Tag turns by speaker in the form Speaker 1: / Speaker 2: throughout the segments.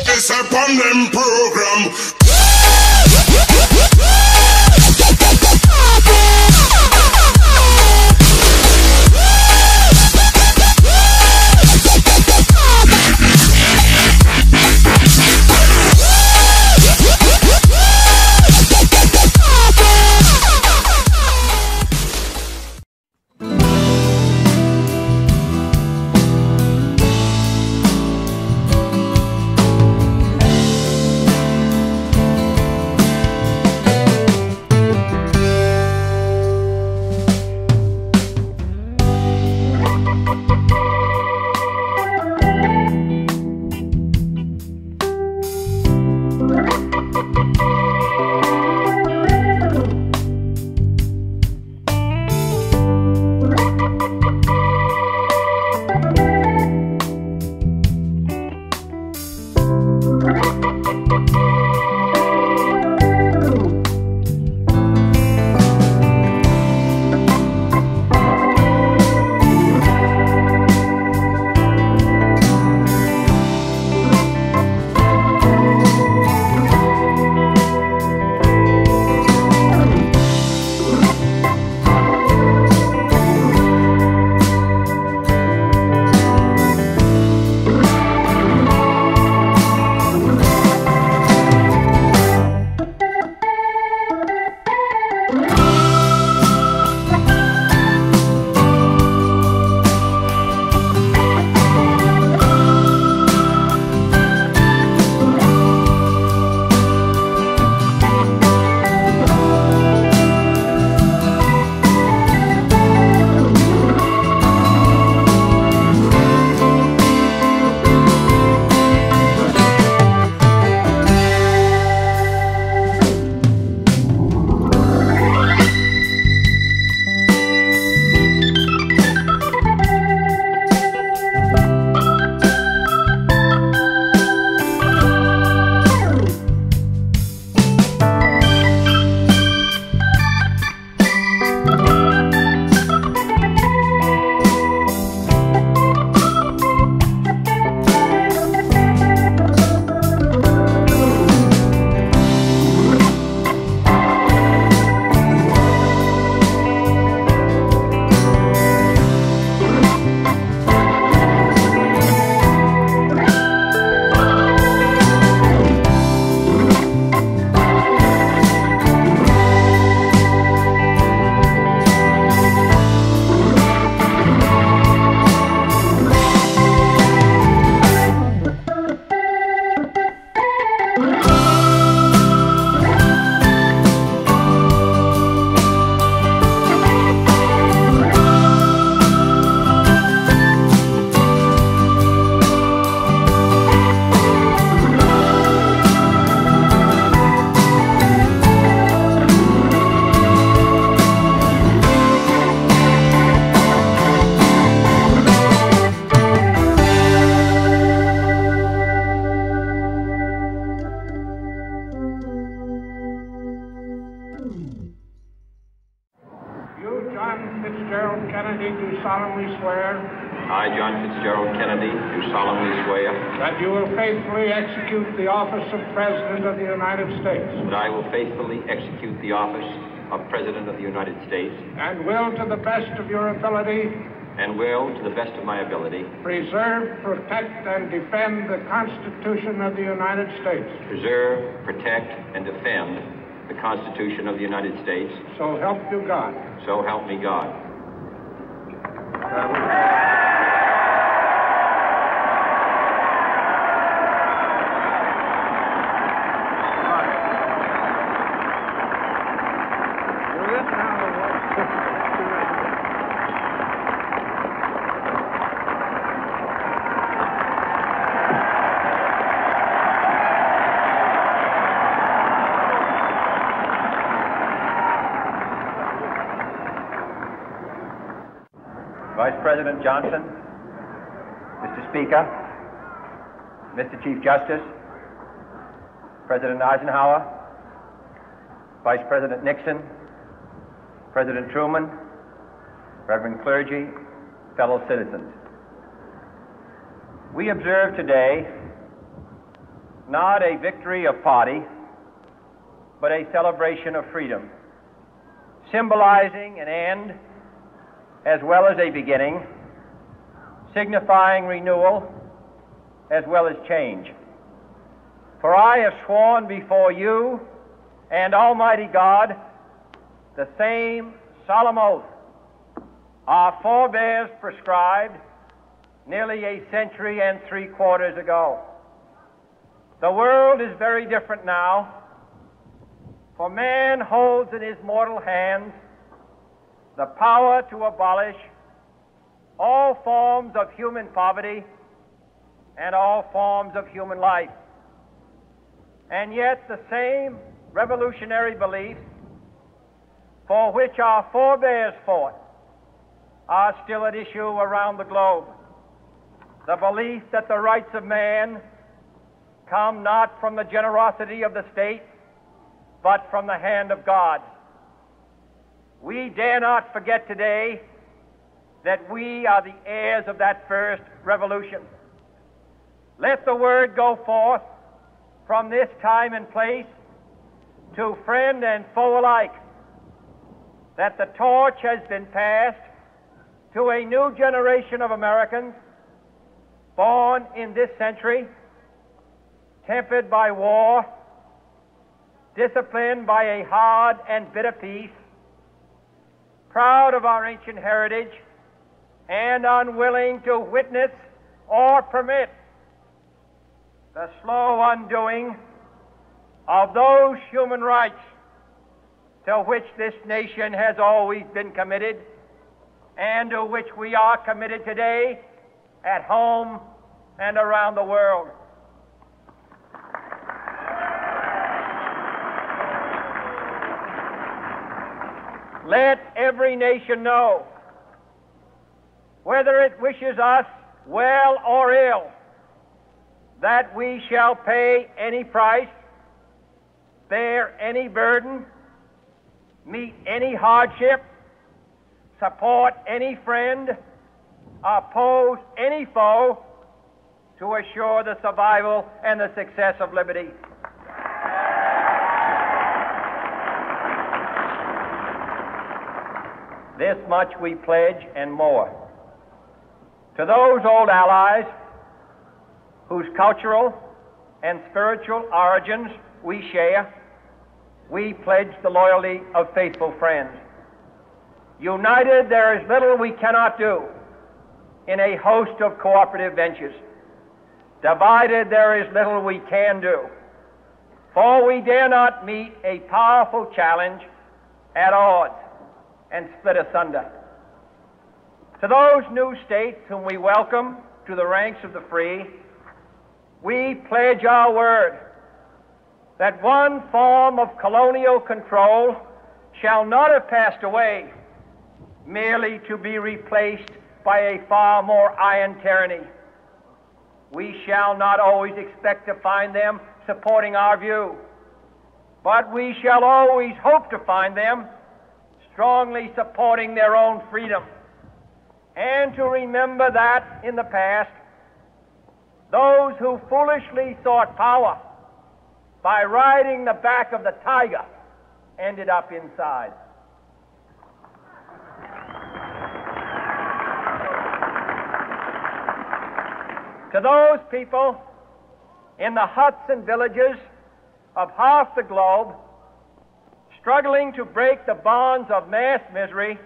Speaker 1: It's upon them program.
Speaker 2: solemnly swear
Speaker 3: I, John Fitzgerald Kennedy, do solemnly swear
Speaker 2: that you will faithfully execute the office of President of the United States.
Speaker 3: that I will faithfully execute the office of President of the United States
Speaker 2: And will, to the best of your ability,
Speaker 3: and will, to the best of my ability,
Speaker 2: preserve, protect, and defend the Constitution of the United States.
Speaker 3: preserve, protect, and defend the Constitution of the United States.
Speaker 2: So help you God.
Speaker 3: So help me God.
Speaker 4: Vice President Johnson, Mr. Speaker, Mr. Chief Justice, President Eisenhower, Vice President Nixon, President Truman, Reverend clergy, fellow citizens. We observe today not a victory of party, but a celebration of freedom, symbolizing an end as well as a beginning, signifying renewal as well as change. For I have sworn before you and Almighty God the same solemn oath our forebears prescribed nearly a century and 3/4 ago. The world is very different now, for man holds in his mortal hands the power to abolish all forms of human poverty and all forms of human life. And yet the same revolutionary beliefs for which our forebears fought are still at issue around the globe. The belief that the rights of man come not from the generosity of the state, but from the hand of God. We dare not forget today that we are the heirs of that first revolution. Let the word go forth from this time and place to friend and foe alike that the torch has been passed to a new generation of Americans born in this century, tempered by war, disciplined by a hard and bitter peace, proud of our ancient heritage, and unwilling to witness or permit the slow undoing of those human rights to which this nation has always been committed and to which we are committed today at home and around the world. Let every nation know, whether it wishes us well or ill, that we shall pay any price, bear any burden, meet any hardship, support any friend, oppose any foe to assure the survival and the success of liberty. This much we pledge and more. To those old allies whose cultural and spiritual origins we share, we pledge the loyalty of faithful friends. United, there is little we cannot do in a host of cooperative ventures. Divided, there is little we can do, for we dare not meet a powerful challenge at odds and split asunder. To those new states whom we welcome to the ranks of the free, we pledge our word that one form of colonial control shall not have passed away, merely to be replaced by a far more iron tyranny. We shall not always expect to find them supporting our view, but we shall always hope to find them strongly supporting their own freedom, and to remember that in the past, those who foolishly sought power by riding the back of the tiger ended up inside. To those people in the huts and villages of half the globe struggling to break the bonds of mass misery,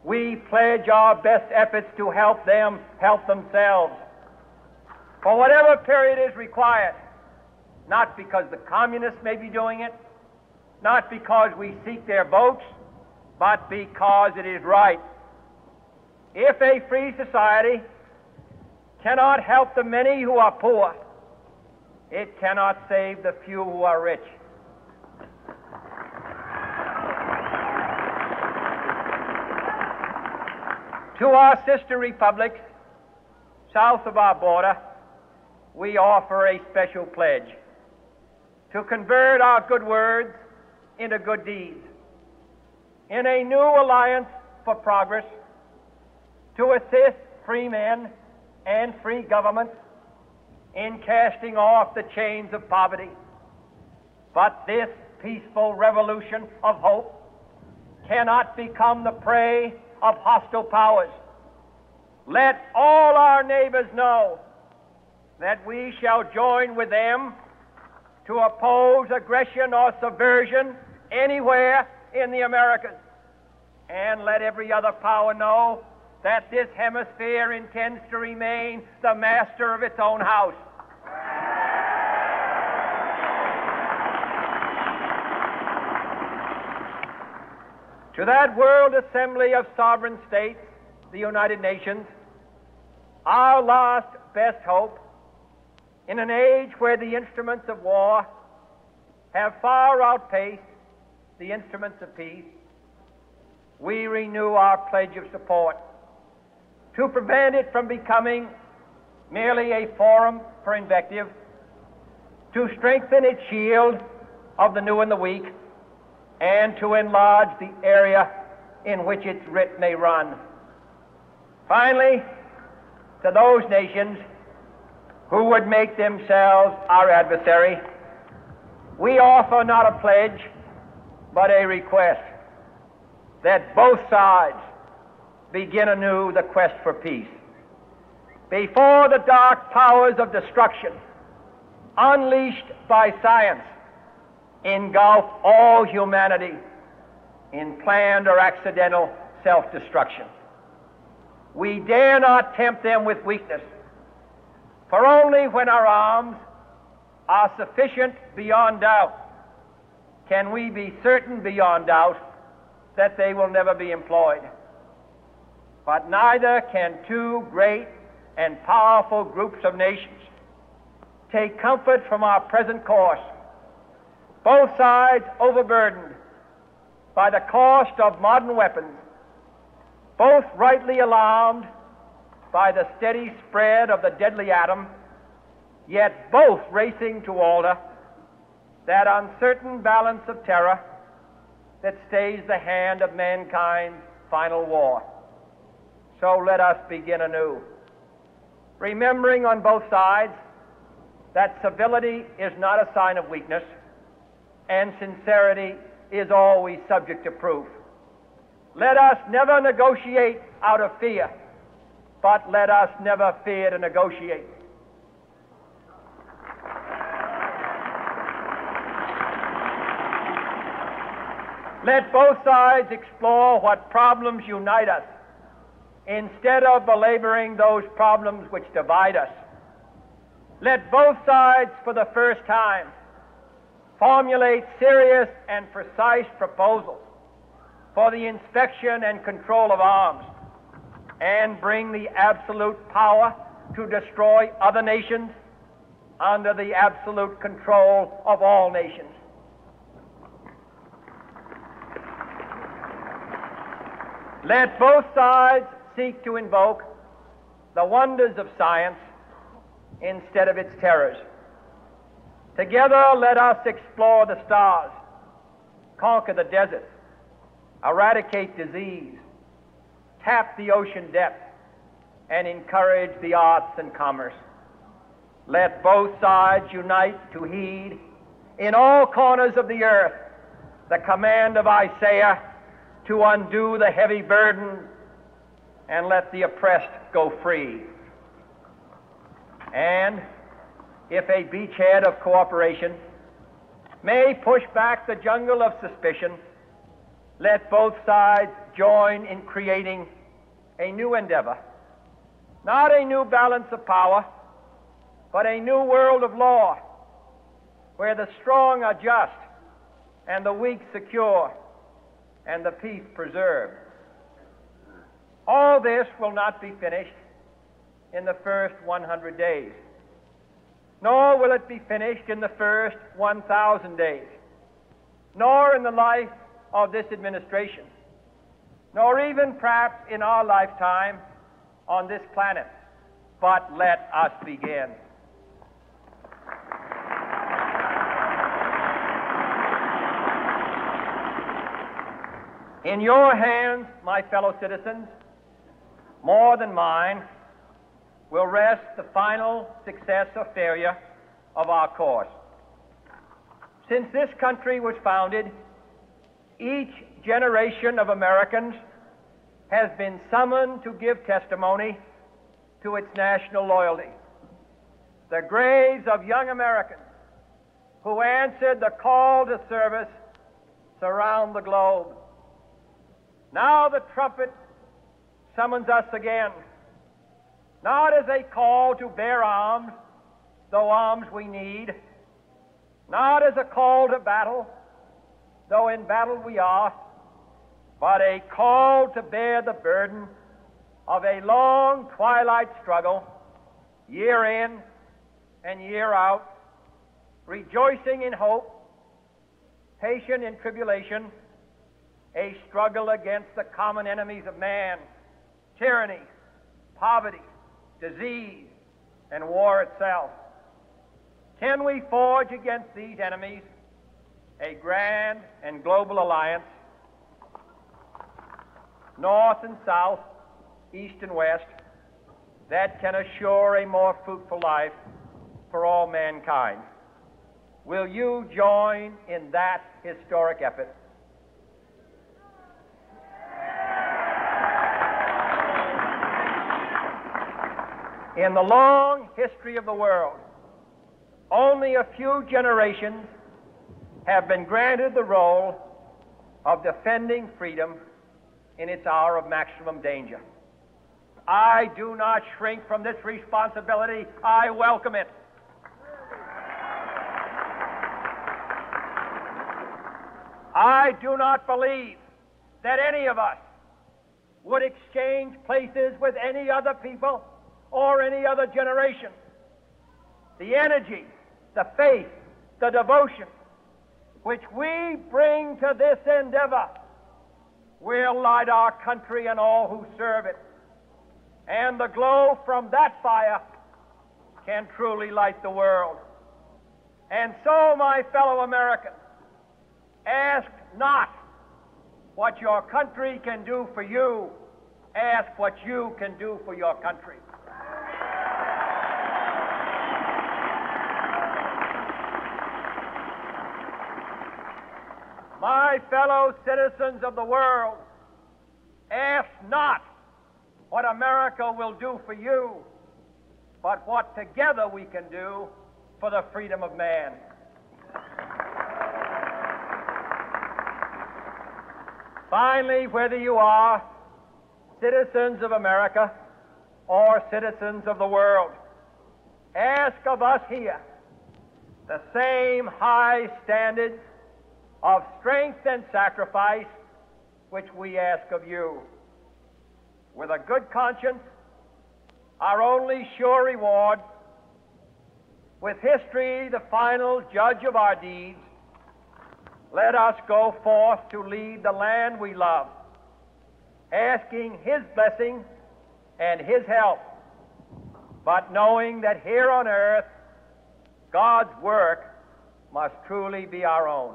Speaker 4: we pledge our best efforts to help them help themselves for whatever period is required, not because the communists may be doing it, not because we seek their votes, but because it is right. If a free society cannot help the many who are poor, it cannot save the few who are rich. To our sister republics south of our border, we offer a special pledge to convert our good words into good deeds, in a new alliance for progress, to assist free men and free governments in casting off the chains of poverty. But this peaceful revolution of hope cannot become the prey of hostile powers. Let all our neighbors know that we shall join with them to oppose aggression or subversion anywhere in the Americas. And let every other power know that this hemisphere intends to remain the master of its own house. To that World Assembly of Sovereign States, the United Nations, our last best hope, in an age where the instruments of war have far outpaced the instruments of peace, we renew our pledge of support to prevent it from becoming merely a forum for invective, to strengthen its shield of the new and the weak, and to enlarge the area in which its writ may run. Finally, to those nations who would make themselves our adversary, we offer not a pledge, but a request that both sides begin anew the quest for peace. Before the dark powers of destruction, unleashed by science, engulf all humanity in planned or accidental self-destruction, we dare not tempt them with weakness, for only when our arms are sufficient beyond doubt can we be certain beyond doubt that they will never be employed. But neither can two great and powerful groups of nations take comfort from our present course, both sides overburdened by the cost of modern weapons, both rightly alarmed by the steady spread of the deadly atom, yet both racing to alter that uncertain balance of terror that stays the hand of mankind's final war. So let us begin anew, remembering on both sides that civility is not a sign of weakness, and sincerity is always subject to proof. Let us never negotiate out of fear, but let us never fear to negotiate. Let both sides explore what problems unite us, instead of belaboring those problems which divide us. Let both sides, for the first time, formulate serious and precise proposals for the inspection and control of arms, and bring the absolute power to destroy other nations under the absolute control of all nations. Let both sides seek to invoke the wonders of science instead of its terrors. Together, let us explore the stars, conquer the deserts, eradicate disease, tap the ocean depths, and encourage the arts and commerce. Let both sides unite to heed in all corners of the earth the command of Isaiah to undo the heavy burden and let the oppressed go free. And if a beachhead of cooperation may push back the jungle of suspicion, let both sides join in creating a new endeavor, not a new balance of power, but a new world of law, where the strong are just and the weak secure and the peace preserved. All this will not be finished in the first 100 days, nor will it be finished in the first 1,000 days, nor in the life of this administration, nor even perhaps in our lifetime on this planet. But let us begin. In your hands, my fellow citizens, more than mine, will rest the final success or failure of our course. Since this country was founded, each generation of Americans has been summoned to give testimony to its national loyalty. The graves of young Americans who answered the call to service surround the globe. Now the trumpet summons us again, not as a call to bear arms, though arms we need, not as a call to battle, though in battle we are, but a call to bear the burden of a long twilight struggle, year in and year out, rejoicing in hope, patient in tribulation, a struggle against the common enemies of man, tyranny, poverty, disease, and war itself. Can we forge against these enemies a grand and global alliance, north and south, east and west, that can assure a more fruitful life for all mankind? Will you join in that historic effort? In the long history of the world, only a few generations have been granted the role of defending freedom in its hour of maximum danger. I do not shrink from this responsibility. I welcome it. I do not believe that any of us would exchange places with any other people or any other generation. The energy, the faith, the devotion which we bring to this endeavor will light our country and all who serve it. And the glow from that fire can truly light the world. And so, my fellow Americans, ask not what your country can do for you. Ask what you can do for your country. My fellow citizens of the world, ask not what America will do for you, but what together we can do for the freedom of man. Finally, whether you are citizens of America or citizens of the world, ask of us here the same high standards of strength and sacrifice which we ask of you. With a good conscience, our only sure reward, with history the final judge of our deeds, let us go forth to lead the land we love, asking His blessing and His help, but knowing that here on earth, God's work must truly be our own.